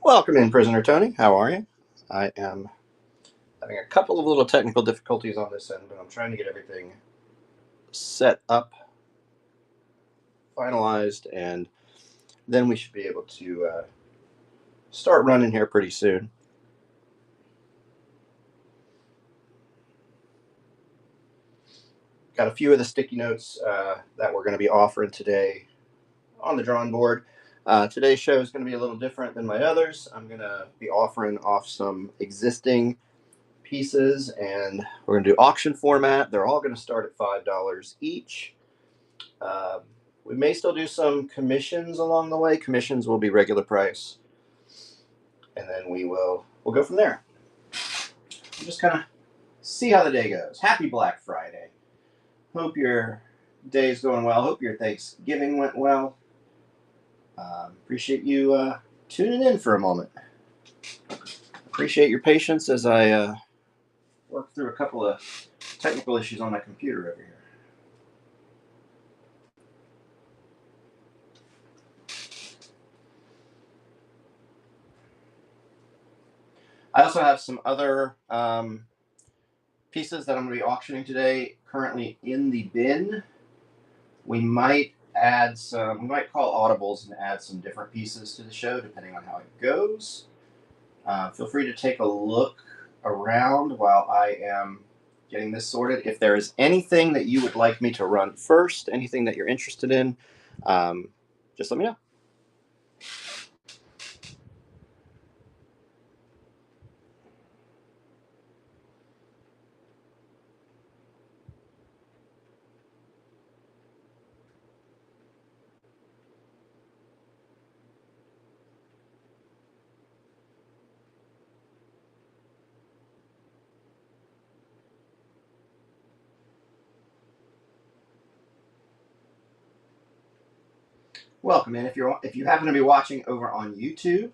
Welcome in, Prisoner Tony. How are you? I am having a couple of little technical difficulties on this end, but I'm trying to get everything set up, finalized, and then we should be able to start running here pretty soon. Got a few of the sticky notes that we're going to be offering today on the drawing board. Today's show is going to be a little different than my others. I'm going to be offering off some existing pieces, and we're going to do auction format. They're all going to start at $5 each. Um, we may still do some commissions along the way. Commissions will be regular price, and then we'll go from there. Just kind of see how the day goes. Happy Black Friday. Hope your day is going well. Hope your Thanksgiving went well. Appreciate you tuning in for a moment. Appreciate your patience as I work through a couple of technical issues on my computer over here. I also have some other pieces that I'm going to be auctioning today currently in the bin. We might call audibles and add some different pieces to the show depending on how it goes. Feel free to take a look around while I am getting this sorted. If there is anything that you would like me to run first, anything that you're interested in, just let me know. Welcome in. If you happen to be watching over on YouTube,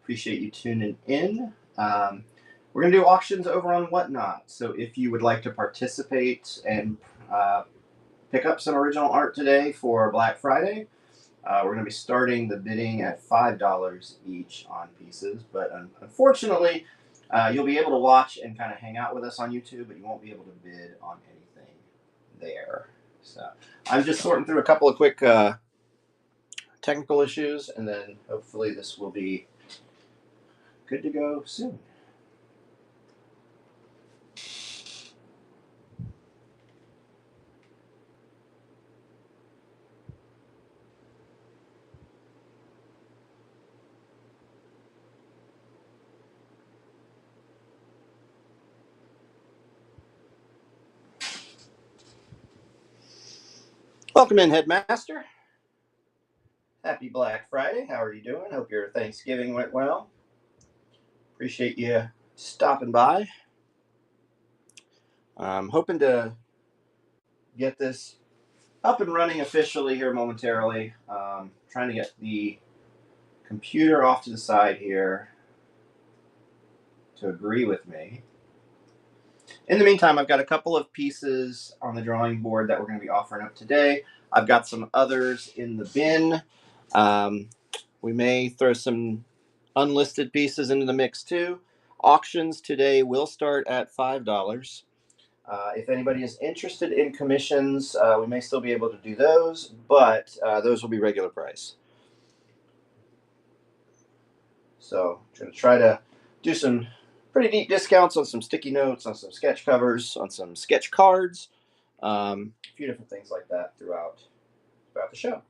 appreciate you tuning in. We're going to do auctions over on Whatnot. So if you would like to participate and pick up some original art today for Black Friday, we're going to be starting the bidding at $5 each on pieces. But unfortunately, you'll be able to watch and kind of hang out with us on YouTube, but you won't be able to bid on anything there. So I'm just sorting through a couple of quick technical issues, and then hopefully this will be good to go soon. Welcome in, Headmaster. Happy Black Friday. How are you doing? Hope your Thanksgiving went well. Appreciate you stopping by. I'm hoping to get this up and running officially here momentarily. Trying to get the computer off to the side here to agree with me. In the meantime, I've got a couple of pieces on the drawing board that we're going to be offering up today. I've got some others in the bin. We may throw some unlisted pieces into the mix too. Auctions today will start at $5. If anybody is interested in commissions, we may still be able to do those, but those will be regular price. So I'm going to try to do some pretty deep discounts on some sticky notes, on some sketch covers, on some sketch cards, a few different things like that throughout the show.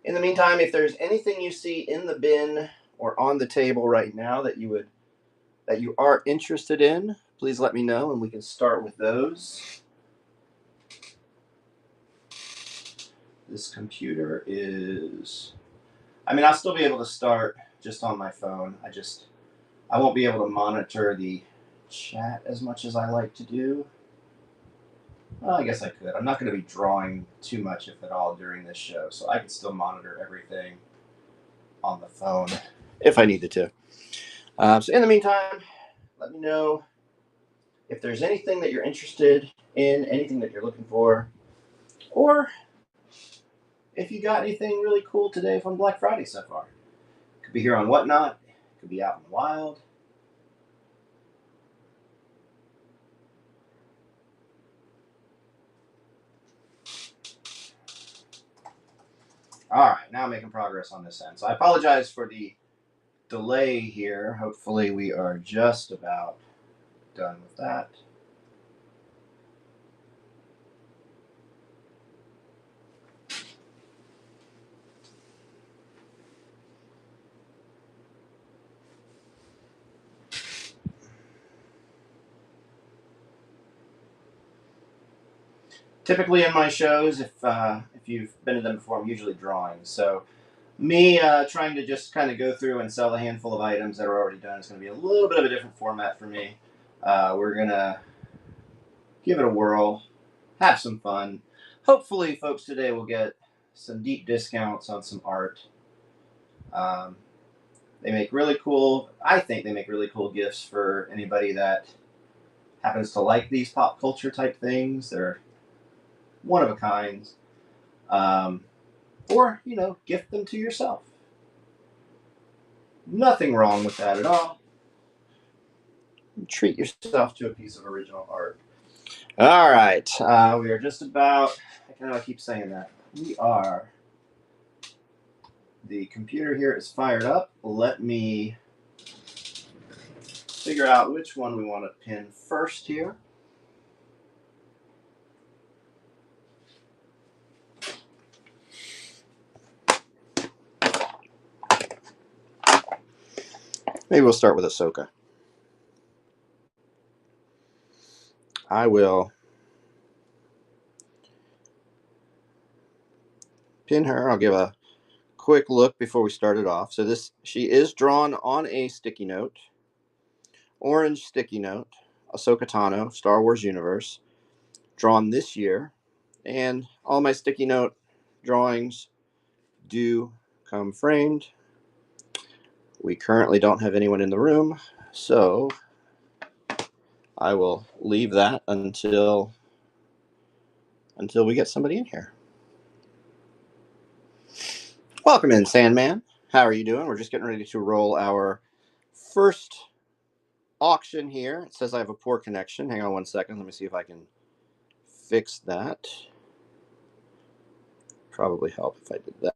In the meantime, if there's anything you see in the bin or on the table right now that you are interested in, please let me know and we can start with those. This computer is I mean, I'll still be able to start just on my phone. I won't be able to monitor the chat as much as I like to do. Well, I guess I could. I'm not going to be drawing too much, if at all, during this show, so I can still monitor everything on the phone if I needed to. So in the meantime, let me know if there's anything that you're interested in, anything that you're looking for, or if you got anything really cool today from Black Friday so far. Could be here on Whatnot. Could be out in the wild. All right, now making progress on this end. So I apologize for the delay here. Hopefully we are just about done with that. Typically in my shows, if you've been to them before, I'm usually drawing. So me trying to just kind of go through and sell a handful of items that are already done is going to be a little bit of a different format for me. We're going to give it a whirl, have some fun. Hopefully, folks today will get some deep discounts on some art. They make really cool, I think they make really cool gifts for anybody that happens to like these pop culture type things. They're one of a kind. Or, gift them to yourself. Nothing wrong with that at all. Treat yourself to a piece of original art. All right. We are just about, I keep saying that. The computer here is fired up. Let me figure out which one we want to pin first here. Maybe we'll start with Ahsoka. I will pin her. I'll give a quick look before we start it off. So she is drawn on a sticky note, orange sticky note, Ahsoka Tano, Star Wars Universe, drawn this year, and all my sticky note drawings do come framed. We currently don't have anyone in the room, so I will leave that until we get somebody in here. Welcome in, Sandman. How are you doing? We're just getting ready to roll our first auction here. It says I have a poor connection. Hang on one second. Let me see if I can fix that. Probably help if I did that.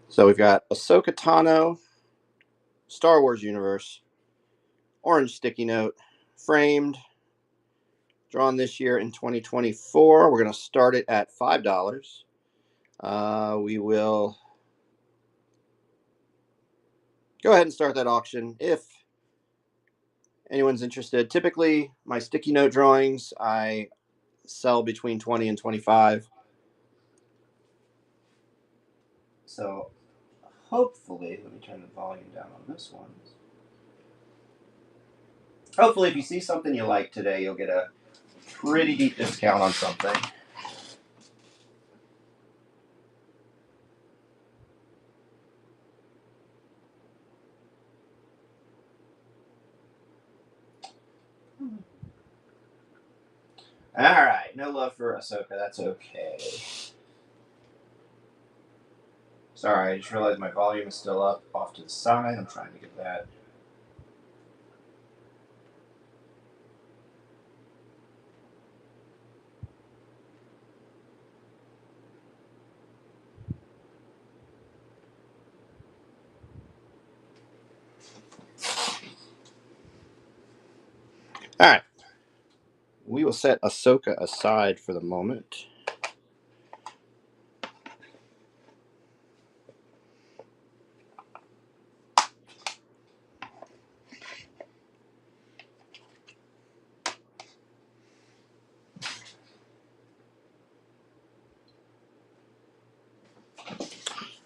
So we've got Ahsoka Tano, Star Wars Universe, orange sticky note, framed, drawn this year in 2024. We're going to start it at $5. We will go ahead and start that auction if anyone's interested. Typically, my sticky note drawings, I sell between 20 and 25. So hopefully, let me turn the volume down on this one. Hopefully, if you see something you like today, you'll get a pretty deep discount on something. All right, no love for Ahsoka. That's okay. Sorry, I just realized my volume is still up off to the side. I'm trying to get that. All right. We will set Ahsoka aside for the moment.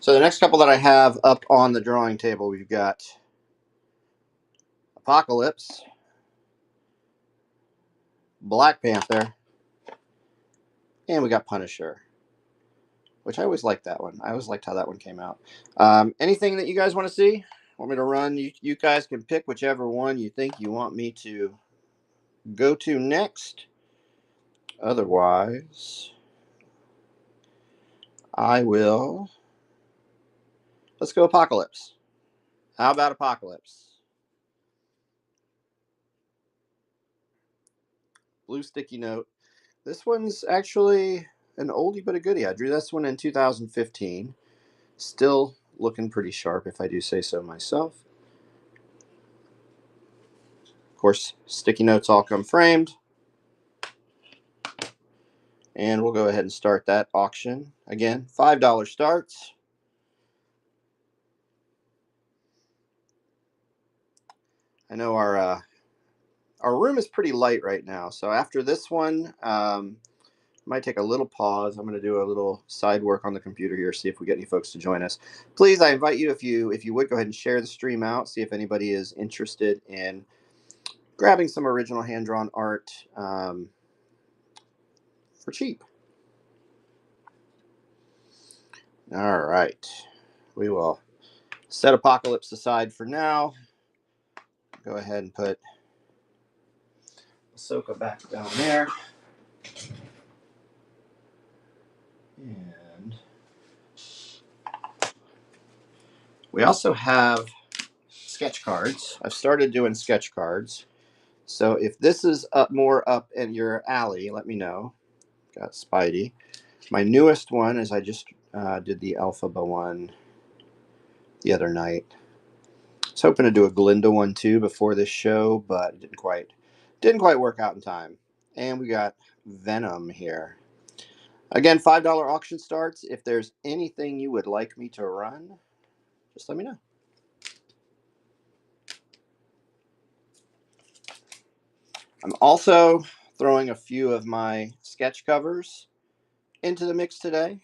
So the next couple that I have up on the drawing table, we've got Apocalypse, Black Panther, and we got Punisher, which I always liked that one. I always liked how that one came out. Anything that you guys want to see? Want me to run? You guys can pick whichever one you think you want me to go to next. Otherwise, I will. Let's go Apocalypse. How about Apocalypse? Blue sticky note. This one's actually an oldie but a goodie. I drew this one in 2015. Still looking pretty sharp, if I do say so myself. Of course, sticky notes all come framed. And we'll go ahead and start that auction. Again, $5 starts. I know our room is pretty light right now, so after this one, might take a little pause. I'm going to do a little side work on the computer here, see if we get any folks to join us. Please, I invite you, if you would, go ahead and share the stream out, see if anybody is interested in grabbing some original hand-drawn art for cheap. All right. We will set Apocalypse aside for now. Go ahead and put Ahsoka back down there. And we also have sketch cards. I've started doing sketch cards. So if this is more up in your alley, let me know. Got Spidey. My newest one is I just did the Elphaba one the other night. I was hoping to do a Glinda one too before this show, but it didn't quite work out in time. And we got Venom here. Again, $5 auction starts. If there's anything you would like me to run, just let me know. I'm also throwing a few of my sketch covers into the mix today.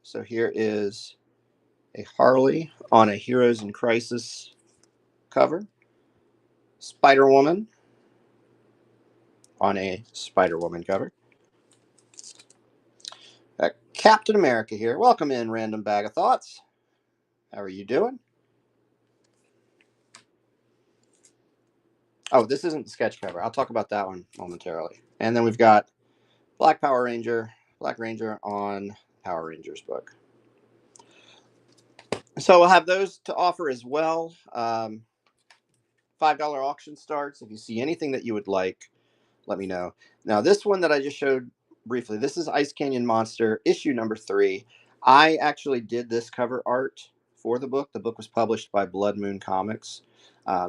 So here is a Harley on a Heroes in Crisis cover, Spider-Woman on a Spider-Woman cover, Captain America here. Welcome in, Random Bag of Thoughts. How are you doing? Oh, this isn't the sketch cover. I'll talk about that one momentarily. And then we've got Black Ranger on Power Rangers book. So we'll have those to offer as well. $5 auction starts. If you see anything that you would like, let me know. Now, this one that I just showed briefly, this is Ice Canyon Monster, issue number 3. I actually did this cover art for the book. The book was published by Blood Moon Comics.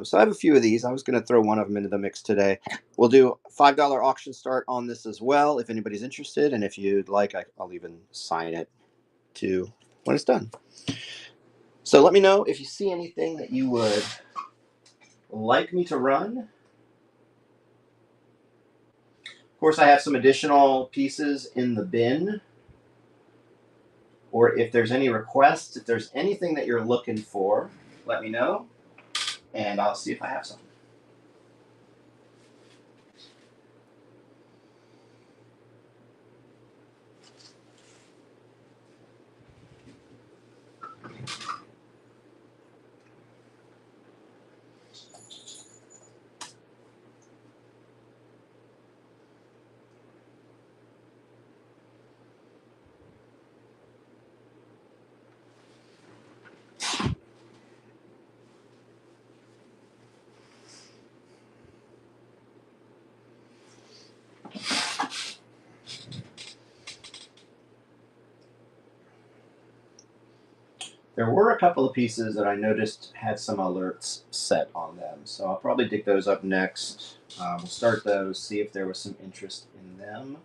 So I have a few of these. I was going to throw one of them into the mix today. We'll do a $5 auction start on this as well, if anybody's interested. And if you'd like, I'll even sign it too when it's done. So let me know if you see anything that you would like me to run. Of course, I have some additional pieces in the bin. Or if there's any requests, if there's anything that you're looking for, let me know, and I'll see if I have some. There were a couple of pieces that I noticed had some alerts set on them, so I'll probably dig those up next. We'll start those, see if there was some interest in them.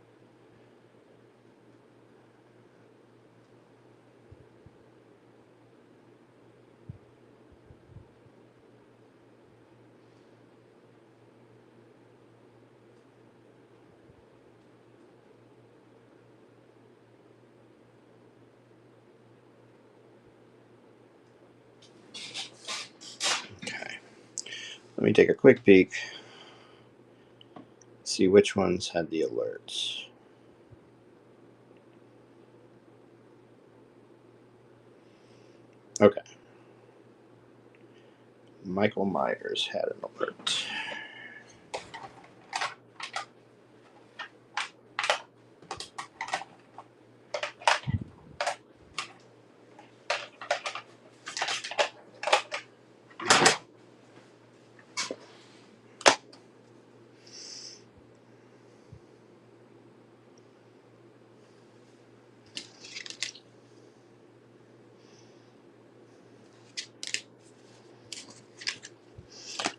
Let me take a quick peek. See which ones had the alerts. Okay. Michael Myers had an alert.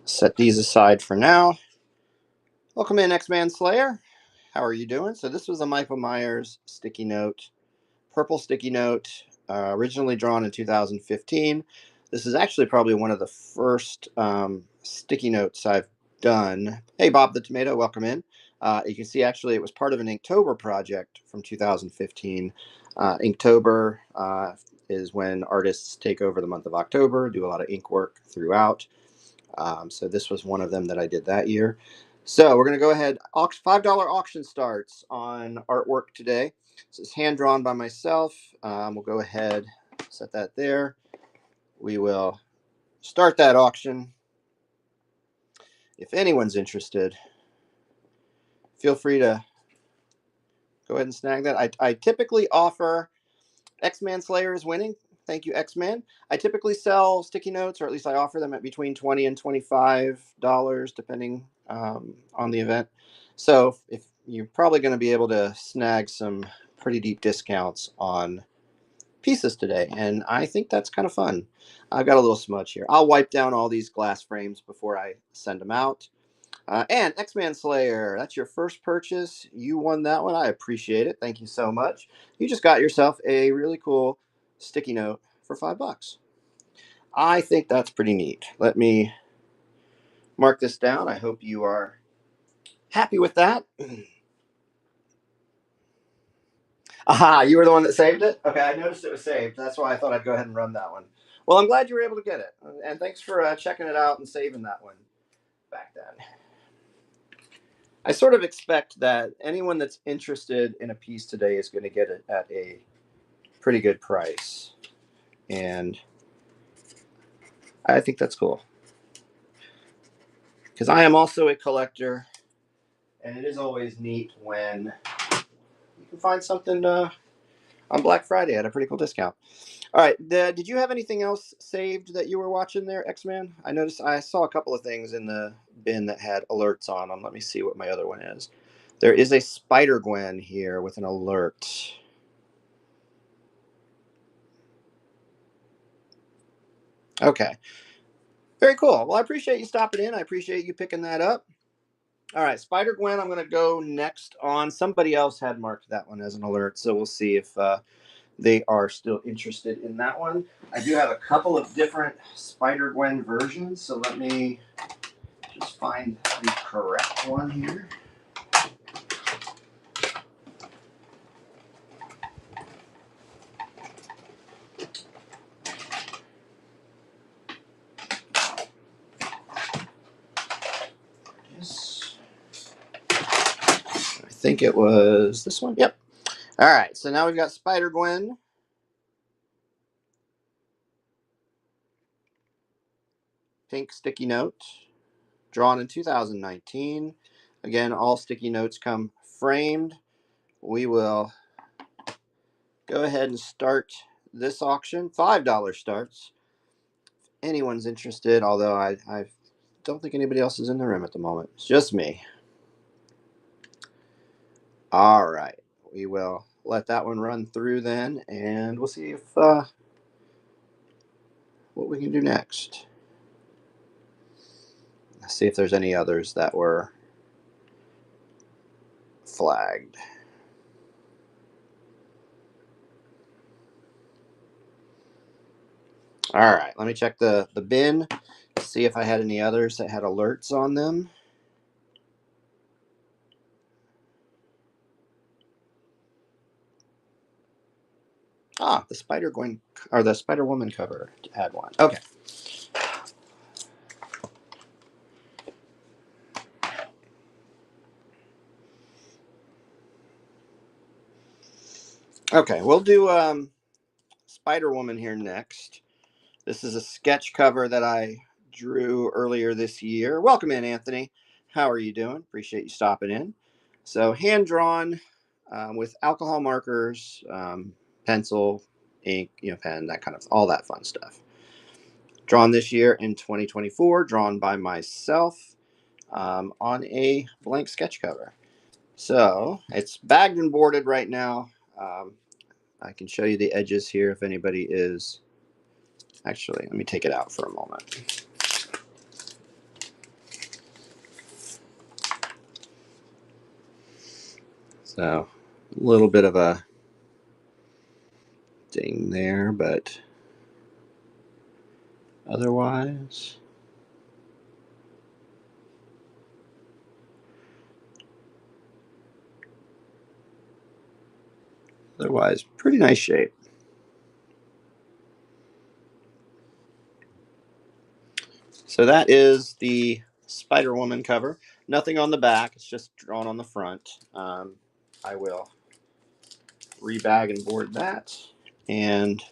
Set these aside for now. Welcome in, X-Man Slayer. How are you doing? So this was a Michael Myers sticky note, purple sticky note, originally drawn in 2015. This is actually probably one of the first sticky notes I've done. Hey, Bob the Tomato, welcome in. You can see actually it was part of an Inktober project from 2015. Inktober is when artists take over the month of October, do a lot of ink work throughout. So this was one of them that I did that year. So we're going to go ahead. $5 auction starts on artwork today. This is hand drawn by myself. We'll go ahead, set that there. We will start that auction. If anyone's interested, feel free to go ahead and snag that. I typically offer X-Man Slayer is winning. Thank you, X-Man. I typically sell sticky notes, or at least I offer them at between $20 and $25, depending on the event. So if you're probably going to be able to snag some pretty deep discounts on pieces today, and I think that's kind of fun. I've got a little smudge here. I'll wipe down all these glass frames before I send them out. And X-Man Slayer, that's your first purchase. You won that one. I appreciate it. Thank you so much. You just got yourself a really cool sticky note for $5. I think that's pretty neat. Let me mark this down. I hope you are happy with that. Aha, you were the one that saved it? Okay, I noticed it was saved. That's why I thought I'd go ahead and run that one. Well, I'm glad you were able to get it. And thanks for checking it out and saving that one back then. I sort of expect that anyone that's interested in a piece today is going to get it at a pretty good price. And I think that's cool. Because I am also a collector, and it is always neat when you can find something on Black Friday at a pretty cool discount. All right, did you have anything else saved that you were watching there, X-Man? I noticed I saw a couple of things in the bin that had alerts on them. Let me see what my other one is. There is a Spider-Gwen here with an alert. Okay. Very cool. Well, I appreciate you stopping in. I appreciate you picking that up. All right, Spider-Gwen, I'm going to go next on. Somebody else had marked that one as an alert, so we'll see if they are still interested in that one. I do have a couple of different Spider-Gwen versions, so let me just find the correct one here. Yes. I think it was this one. Yep. All right, so now we've got Spider-Gwen. Pink sticky note, drawn in 2019. Again, all sticky notes come framed. We will go ahead and start this auction. $5 starts. Anyone's interested, although I don't think anybody else is in the room at the moment. It's just me. All right. We will let that one run through then, and we'll see if what we can do next. Let's see if there's any others that were flagged. All right, let me check the bin, see if I had any others that had alerts on them. Ah, the Spider-Gwen or the Spider-Woman cover had one. Okay. Okay, we'll do Spider Woman here next. This is a sketch cover that I drew earlier this year. Welcome in, Anthony. How are you doing? Appreciate you stopping in. So, hand drawn with alcohol markers, pencil, ink, pen, that kind of all that fun stuff. Drawn this year in 2024, drawn by myself on a blank sketch cover. So it's bagged and boarded right now. I can show you the edges here if anybody is. Actually, let me take it out for a moment. So a little bit of a ding there, but otherwise, pretty nice shape. So that is the Spider Woman cover. Nothing on the back; it's just drawn on the front. I will rebag and board that, and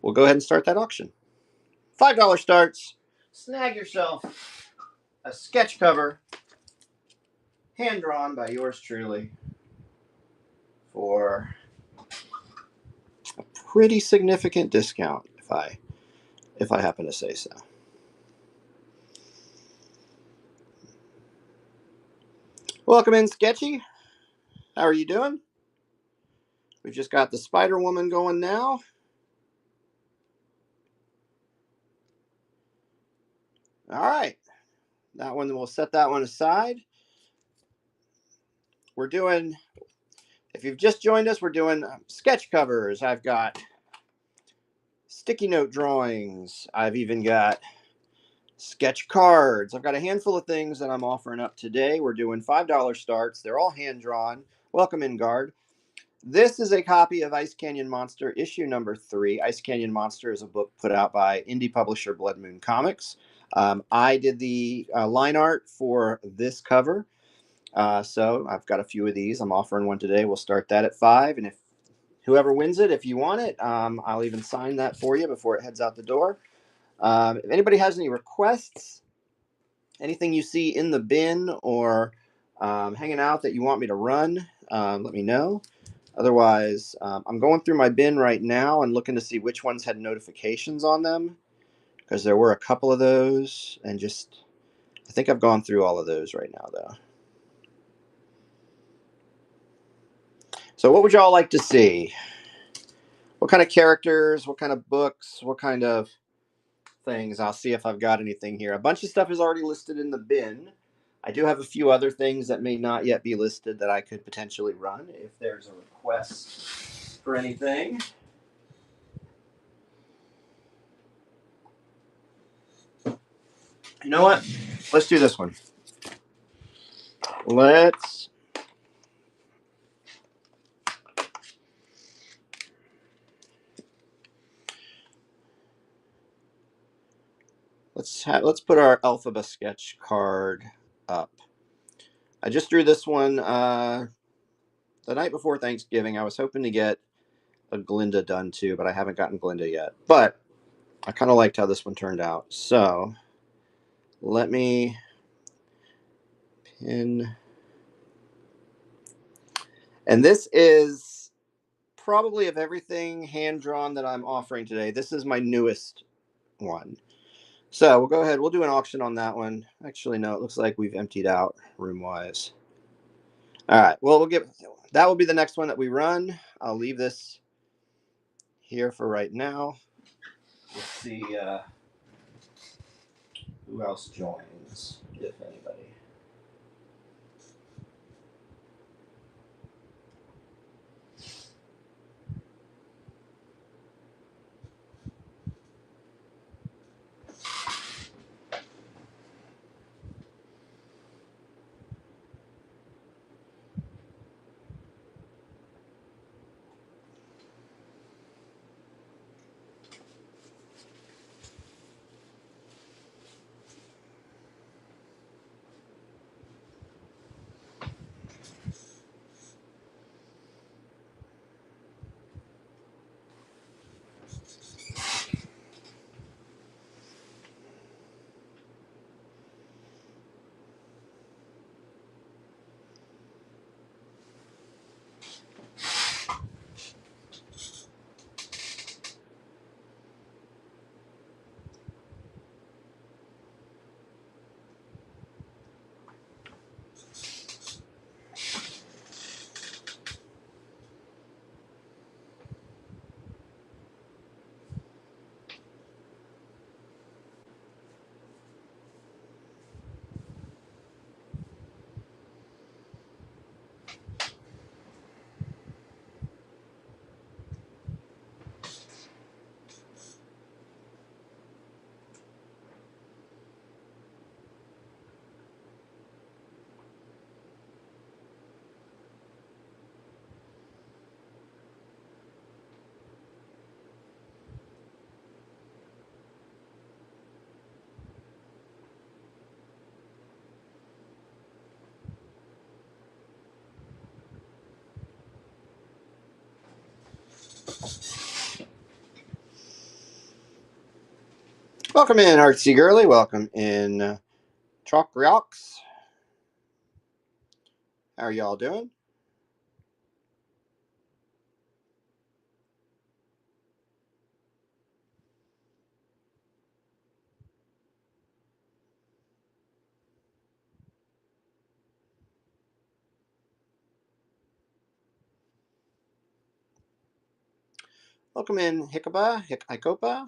we'll go ahead and start that auction. $5 starts. Snag yourself a sketch cover, hand drawn by yours truly, for a pretty significant discount, if I happen to say so. Welcome in, Sketchy. How are you doing? We've just got the Spider Woman going now. All right, that one, we'll set that one aside. We're doing, if you've just joined us, we're doing sketch covers. I've got sticky note drawings. I've even got sketch cards. I've got a handful of things that I'm offering up today. We're doing $5 starts. They're all hand drawn. Welcome in, Guard. This is a copy of Ice Canyon Monster, issue number 3. Ice Canyon Monster is a book put out by indie publisher Blood Moon Comics. I did the line art for this cover. So I've got a few of these. I'm offering one today. We'll start that at 5. And if whoever wins it, if you want it, I'll even sign that for you before it heads out the door. If anybody has any requests, anything you see in the bin or hanging out that you want me to run, let me know. Otherwise, I'm going through my bin right now and looking to see which ones had notifications on them, because there were a couple of those, and just I think I've gone through all of those right now, though. So what would y'all like to see? What kind of characters, what kind of books, what kind of things? I'll see if I've got anything here. A bunch of stuff is already listed in the bin. I do have a few other things that may not yet be listed that I could potentially run if there's a request for anything. You know what? Let's do this one. Let's let's put our Elphaba sketch card up. I just drew this one the night before Thanksgiving. I was hoping to get a Glinda done too, but I haven't gotten Glinda yet. But I kind of liked how this one turned out. So let me pin. And this is probably, of everything hand drawn that I'm offering today, this is my newest one. So we'll go ahead. We'll do an auction on that one. Actually, no, it looks like we've emptied out room wise. All right. Well, that will be the next one that we run. I'll leave this here for right now. Let's see who else joins, if anybody. Welcome in, Artsy Girly. Welcome in, Chalk Rocks. How are y'all doing? Welcome in, Hikopa.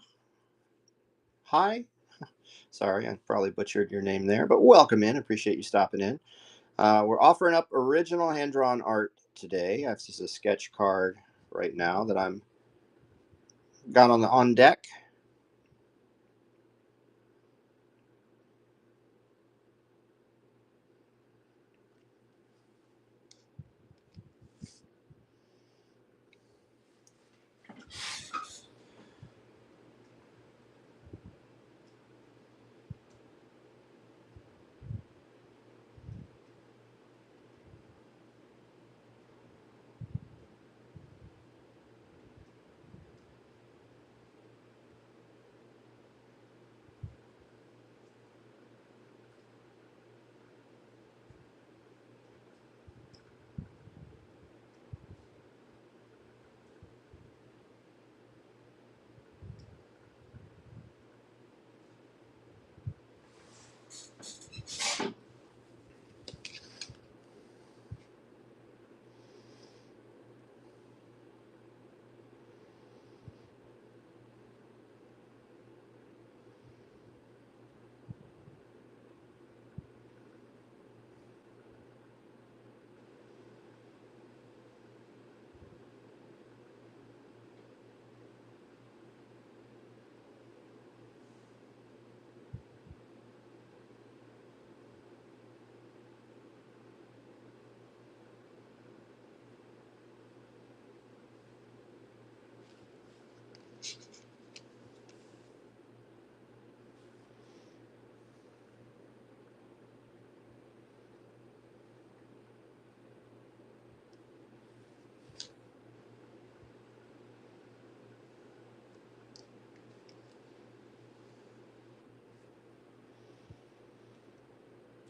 Hi. Sorry, I probably butchered your name there, but welcome in. Appreciate you stopping in. We're offering up original hand-drawn art today. This is a sketch card right now that I'm got on deck.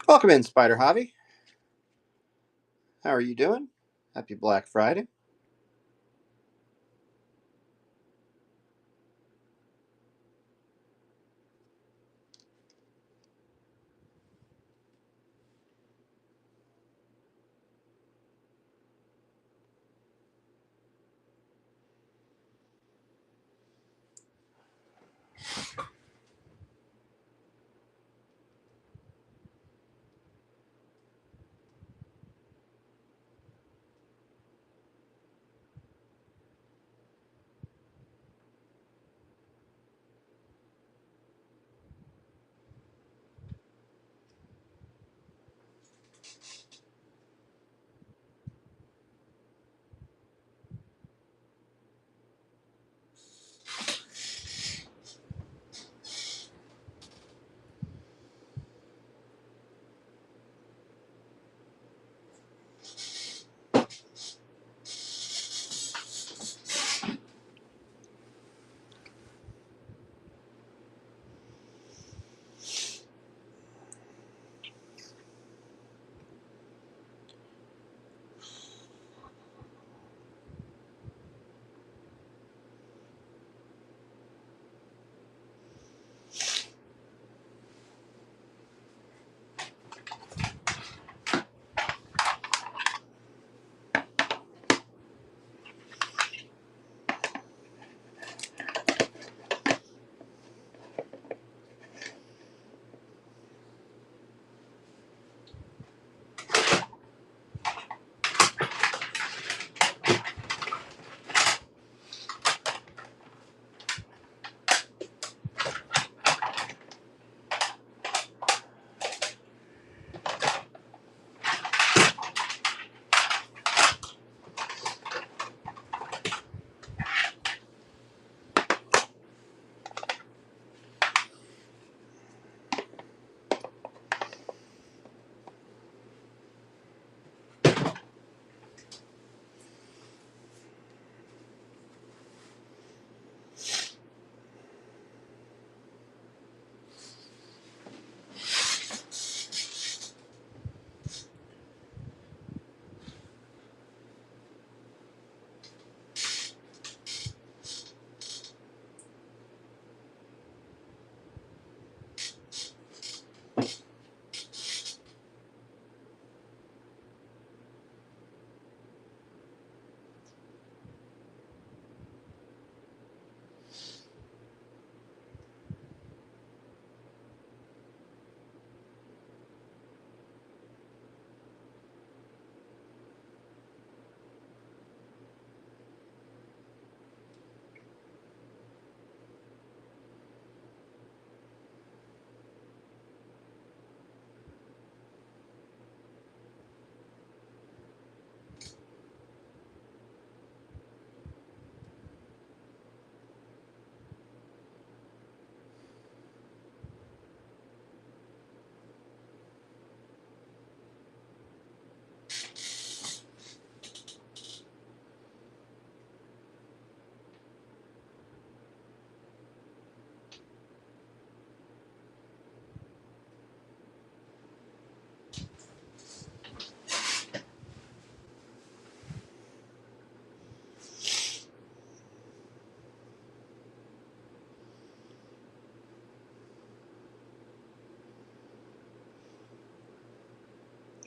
Welcome in, Spider Hobby. How are you doing? Happy Black Friday.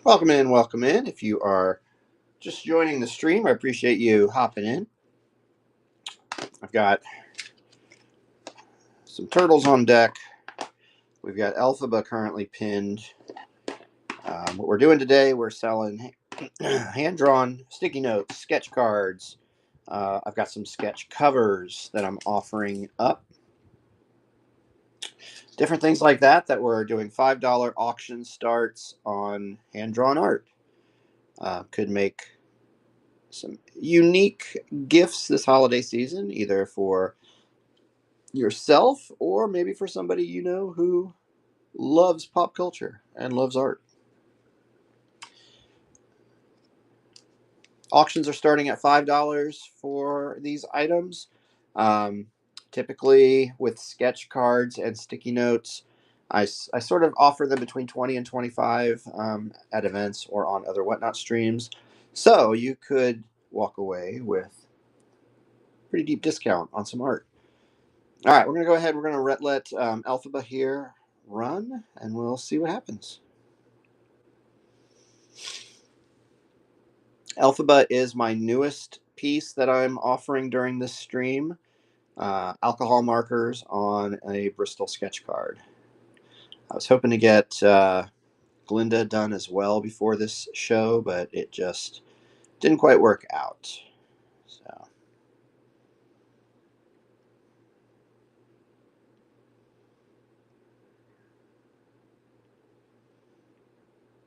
Welcome in, welcome in. If you are just joining the stream, I appreciate you hopping in. I've got some turtles on deck. We've got Elphaba currently pinned. What we're doing today, we're selling hand-drawn sticky notes, sketch cards. I've got some sketch covers that I'm offering up. Different things like that we're doing $5 auction starts on hand-drawn art. Could make some unique gifts this holiday season, either for yourself or maybe for somebody you know who loves pop culture and loves art. Auctions are starting at $5 for these items. Um, Typically, with sketch cards and sticky notes, I sort of offer them between 20 and 25 at events or on other Whatnot streams. So you could walk away with a pretty deep discount on some art. All right, we're going to go ahead. We're going to let Elphaba here run, and we'll see what happens. Elphaba is my newest piece that I'm offering during this stream. Alcohol markers on a Bristol sketch card. I was hoping to get Glinda done as well before this show, but it just didn't quite work out. So,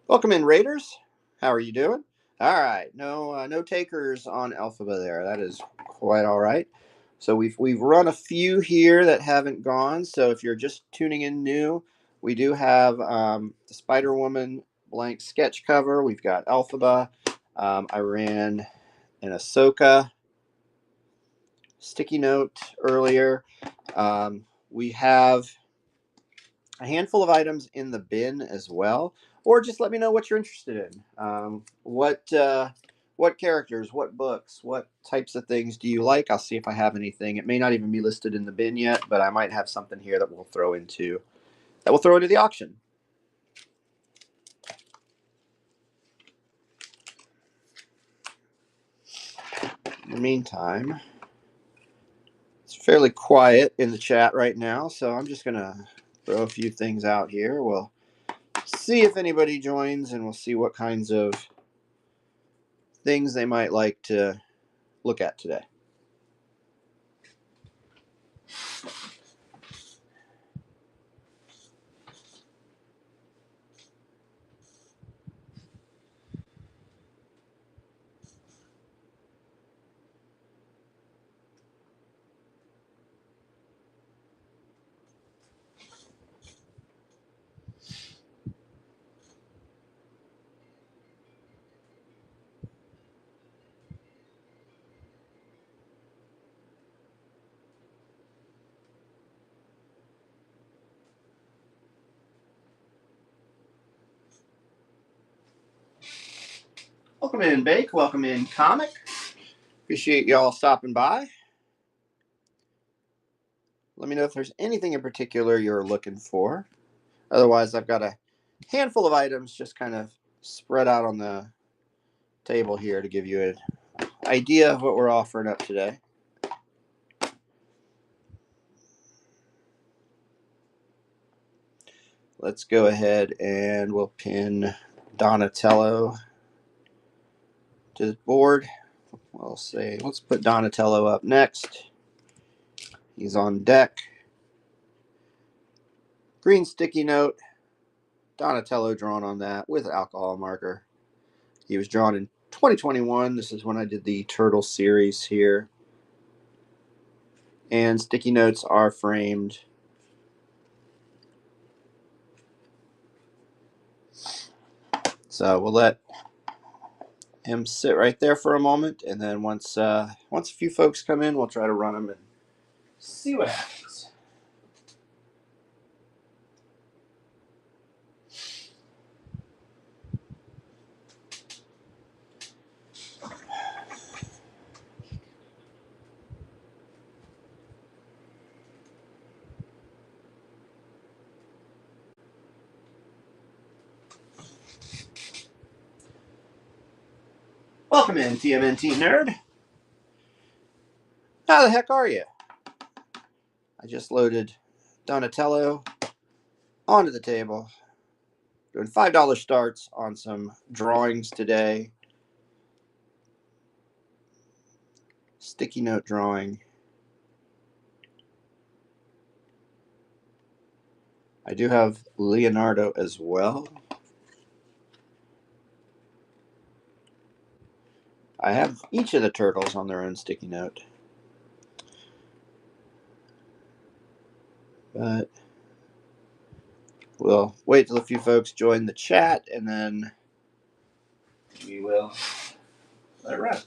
welcome in, Raiders. How are you doing? All right, no takers on Elphaba there. That is quite all right. So we've run a few here that haven't gone. So if you're just tuning in new, we do have the Spider Woman blank sketch cover. We've got Elphaba. I ran an Ahsoka sticky note earlier. We have a handful of items in the bin as well, or just let me know what you're interested in. What characters, what books, what types of things do you like? I'll see if I have anything. It may not even be listed in the bin yet, but I might have something here that we'll throw into the auction. In the meantime, it's fairly quiet in the chat right now, so I'm just gonna throw a few things out here. We'll see if anybody joins, and we'll see what kinds of things they might like to look at today. Welcome in, Bake. Welcome in, Comic. Appreciate y'all stopping by. Let me know if there's anything in particular you're looking for. Otherwise, I've got a handful of items just kind of spread out on the table here to give you an idea of what we're offering up today. Let's go ahead and we'll pin Donatello to the board. We'll say, let's put Donatello up next. He's on deck. Green sticky note. Donatello drawn on that with alcohol marker. He was drawn in 2021. This is when I did the Turtle series here. And sticky notes are framed. So we'll let him sit right there for a moment, and then once a few folks come in, we'll try to run them and see what happens. Welcome in, TMNT Nerd. How the heck are you? I just loaded Donatello onto the table. Doing $5 starts on some drawings today. Sticky note drawing. I do have Leonardo as well. I have each of the turtles on their own sticky note. But we'll wait till a few folks join the chat and then we will let it run.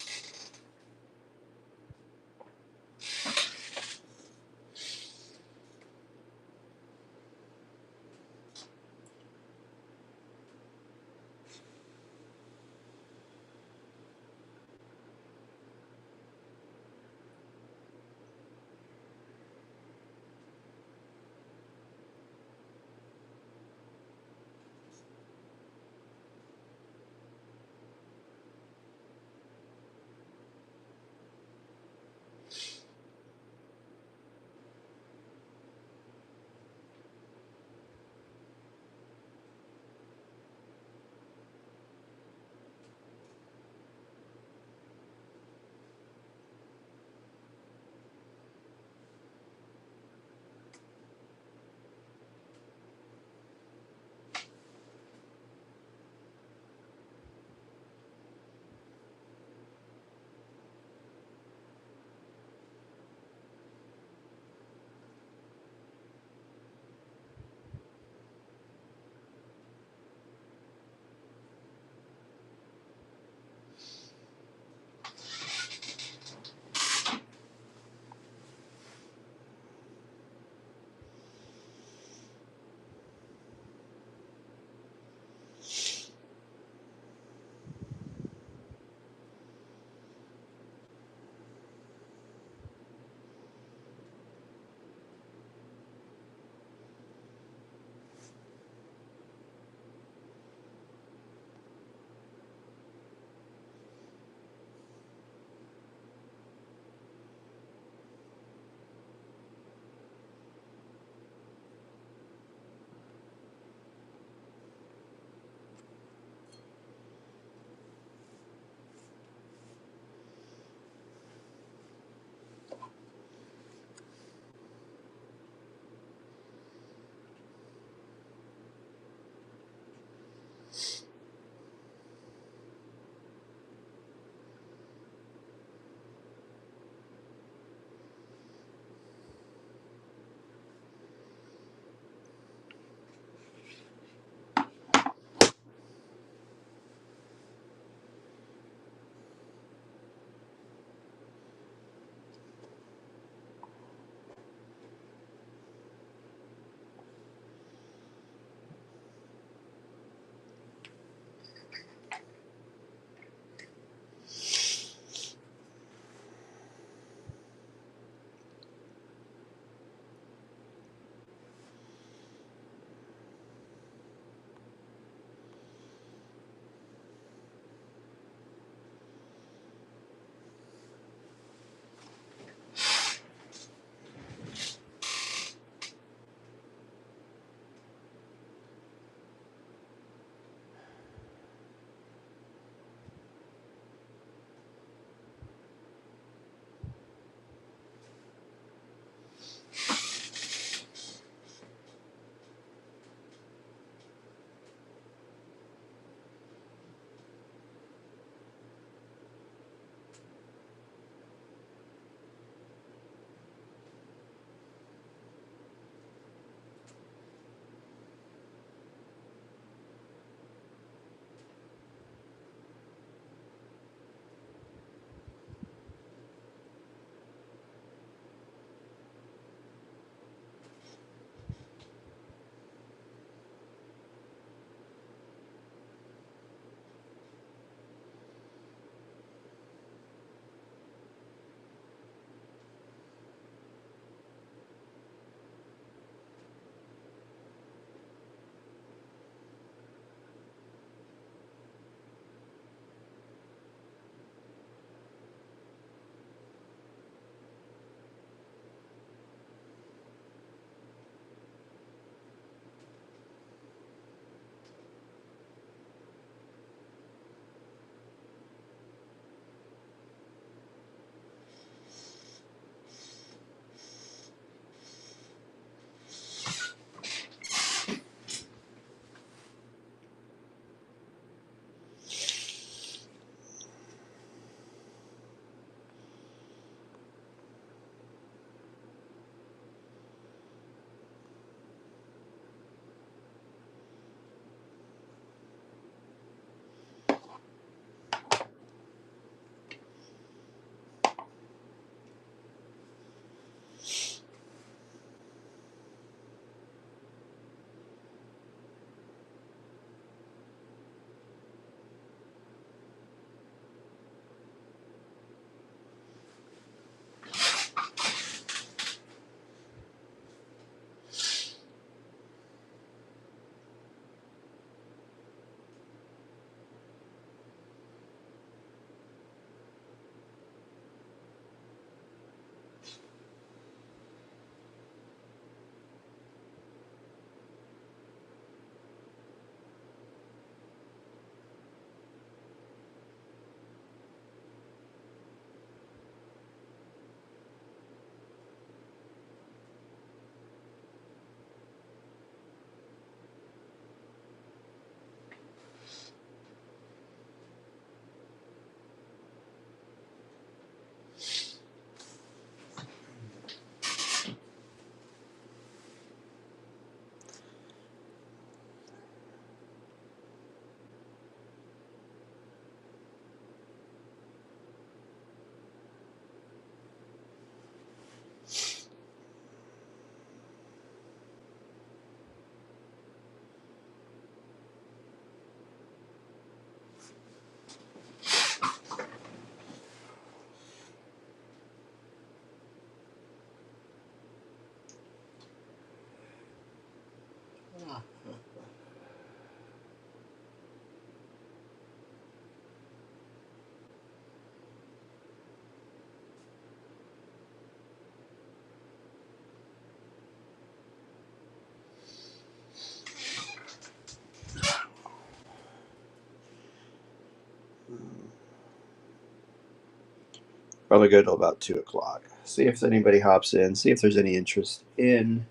Probably go till about 2 o'clock. See if anybody hops in. See if there's any interest in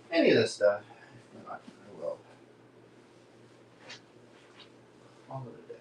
any of this stuff. If not, I will call it a day.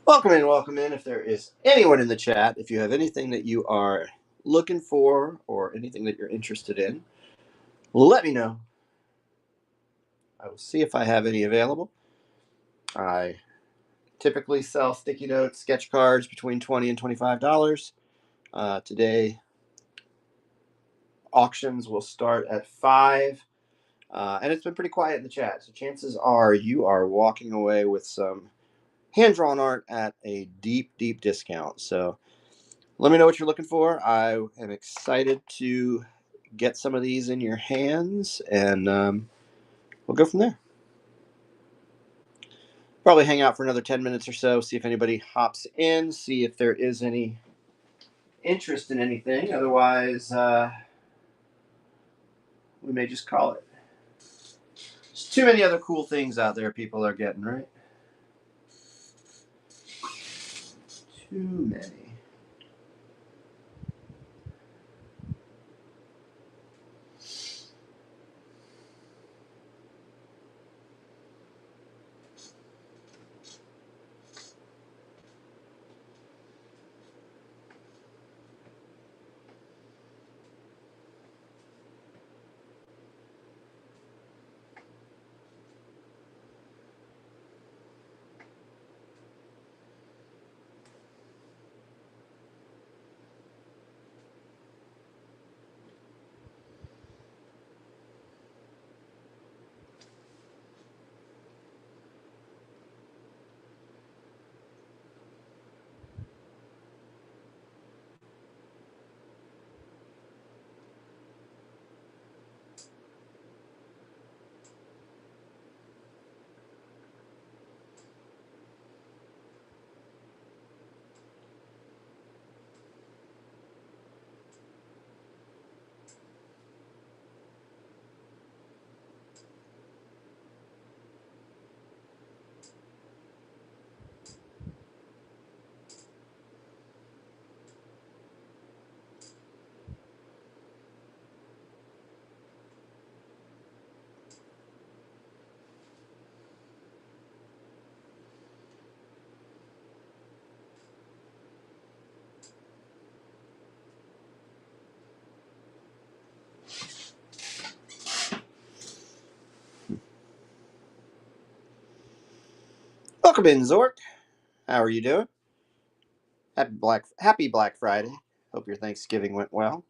Welcome in. If there is anyone in the chat, if you have anything that you are looking for or anything that you're interested in, let me know. I will see if I have any available. I typically sell sticky notes, sketch cards between $20 and $25. Today, auctions will start at 5. And it's been pretty quiet in the chat, so chances are you are walking away with some hand-drawn art at a deep, deep discount. So let me know what you're looking for. I am excited to get some of these in your hands, and we'll go from there. Probably hang out for another 10 minutes or so, see if anybody hops in, see if there is any interest in anything. Otherwise, we may just call it. There's too many other cool things out there people are getting, right? Too many. Welcome in, Zork. How are you doing? Happy Black Friday. Hope your Thanksgiving went well.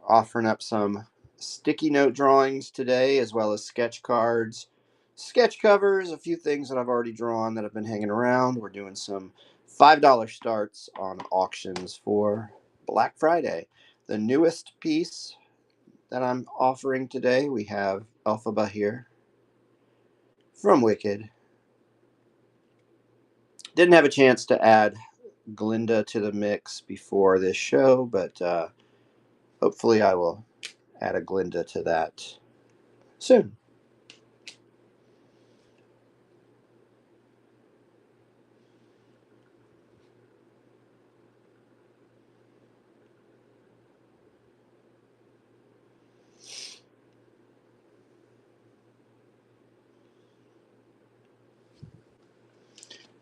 Offering up some sticky note drawings today, as well as sketch cards, sketch covers, a few things that I've already drawn that have been hanging around. We're doing some $5 starts on auctions for Black Friday. The newest piece that I'm offering today, we have Elphaba here from Wicked. Didn't have a chance to add Glinda to the mix before this show, but hopefully I will add a Glinda to that soon.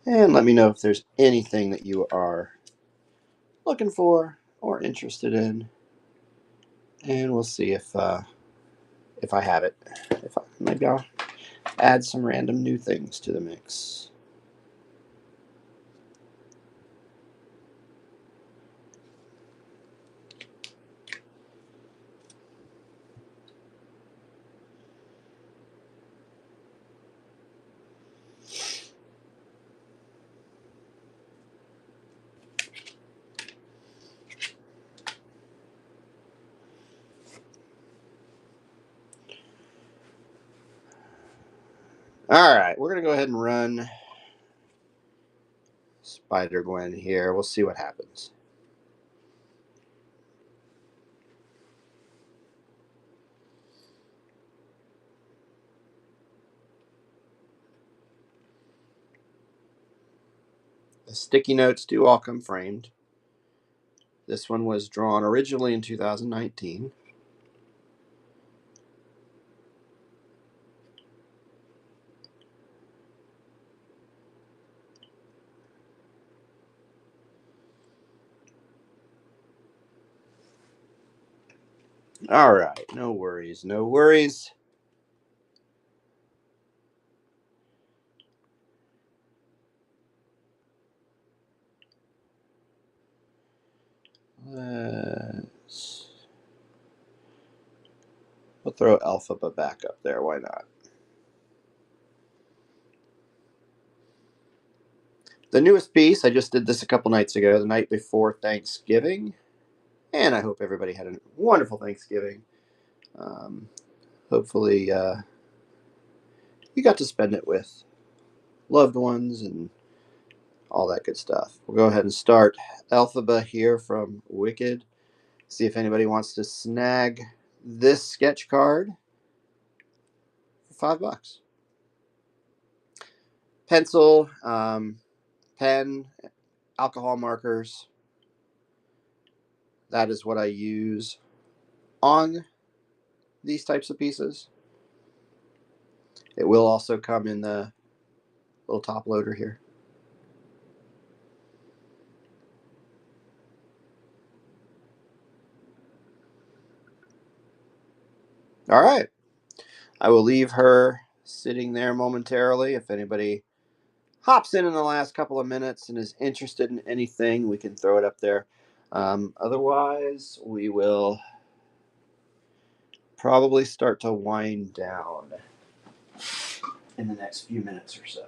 And let me know if there's anything that you are looking for or interested in, and we'll see if I have it. Maybe I'll add some random new things to the mix. All right, we're going to go ahead and run Spider-Gwen here. We'll see what happens. The sticky notes do all come framed. This one was drawn originally in 2019. All right, no worries, no worries. We'll throw Elphaba back up there. Why not? The newest piece, I just did this a couple nights ago, the night before Thanksgiving. And I hope everybody had a wonderful Thanksgiving. Hopefully, you got to spend it with loved ones and all that good stuff. We'll go ahead and start Elphaba here from Wicked. See if anybody wants to snag this sketch card for $5. Pencil, pen, alcohol markers. That is what I use on these types of pieces. It will also come in the little top loader here. All right. I will leave her sitting there momentarily. If anybody hops in the last couple of minutes and is interested in anything, we can throw it up there. Otherwise, we will probably start to wind down in the next few minutes or so.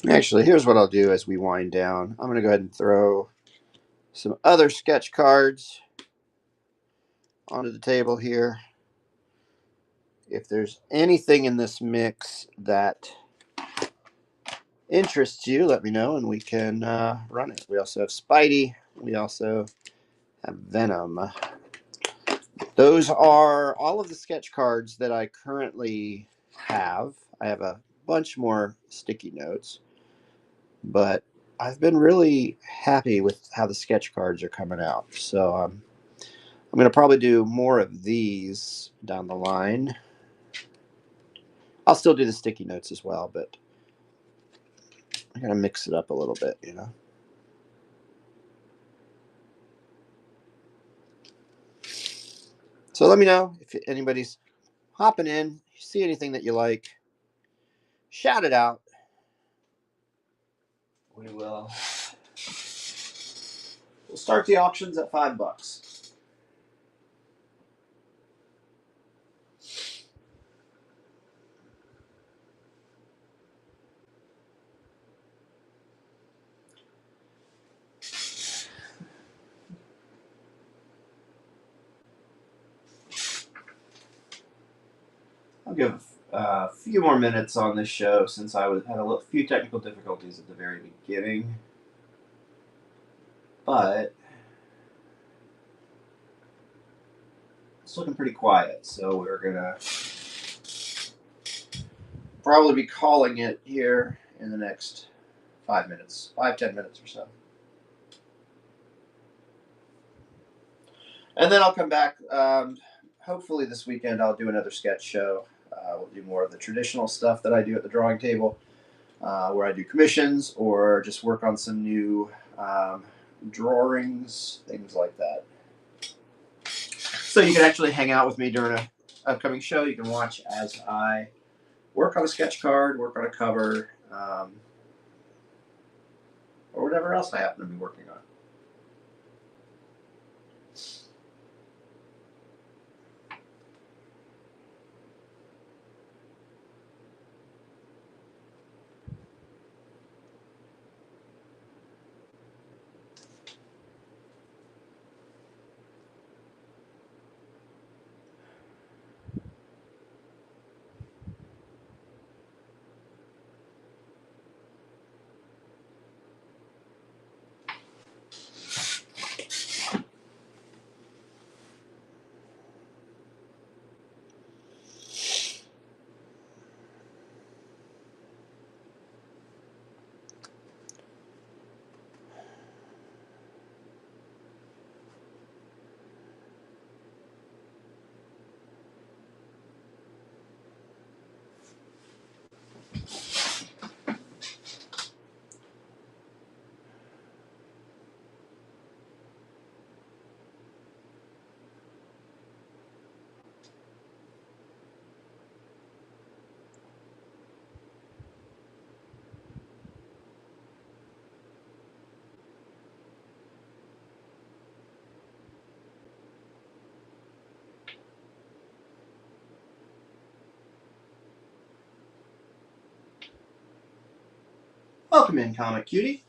Actually, here's what I'll do as we wind down. I'm going to go ahead and throw some other sketch cards onto the table here. If there's anything in this mix that interests you, let me know and we can run it. We also have Spidey. We also have Venom. Those are all of the sketch cards that I currently have. I have a bunch more sticky notes, but I've been really happy with how the sketch cards are coming out. So I'm going to probably do more of these down the line. I'll still do the sticky notes as well, but I'm going to mix it up a little bit, you know. So let me know if anybody's hopping in, you see anything that you like, shout it out. We'll start the auctions at $5. I'll give a few more minutes on this show since I had a few technical difficulties at the very beginning. But it's looking pretty quiet, so we're going to probably be calling it here in the next 5 minutes, 5-10 minutes or so. And then I'll come back. Hopefully this weekend I'll do another sketch show. We'll do more of the traditional stuff that I do at the drawing table, where I do commissions or just work on some new drawings, things like that. So you can actually hang out with me during an upcoming show. You can watch as I work on a sketch card, work on a cover, or whatever else I happen to be working on. Welcome in, Comic Cutie.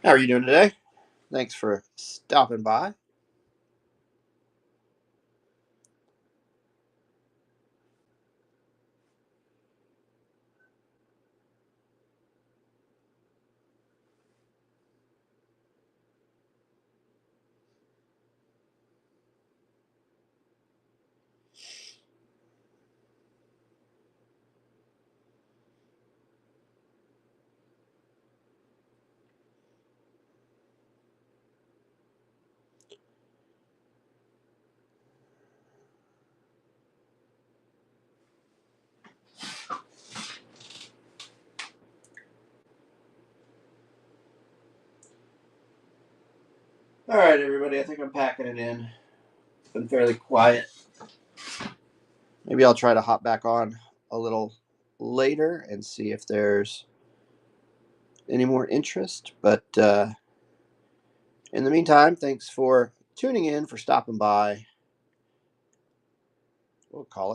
How are you doing today? Thanks for stopping by. All right, everybody. I think I'm packing it in. It's been fairly quiet. Maybe I'll try to hop back on a little later and see if there's any more interest. But in the meantime, thanks for tuning in, for stopping by. We'll call it.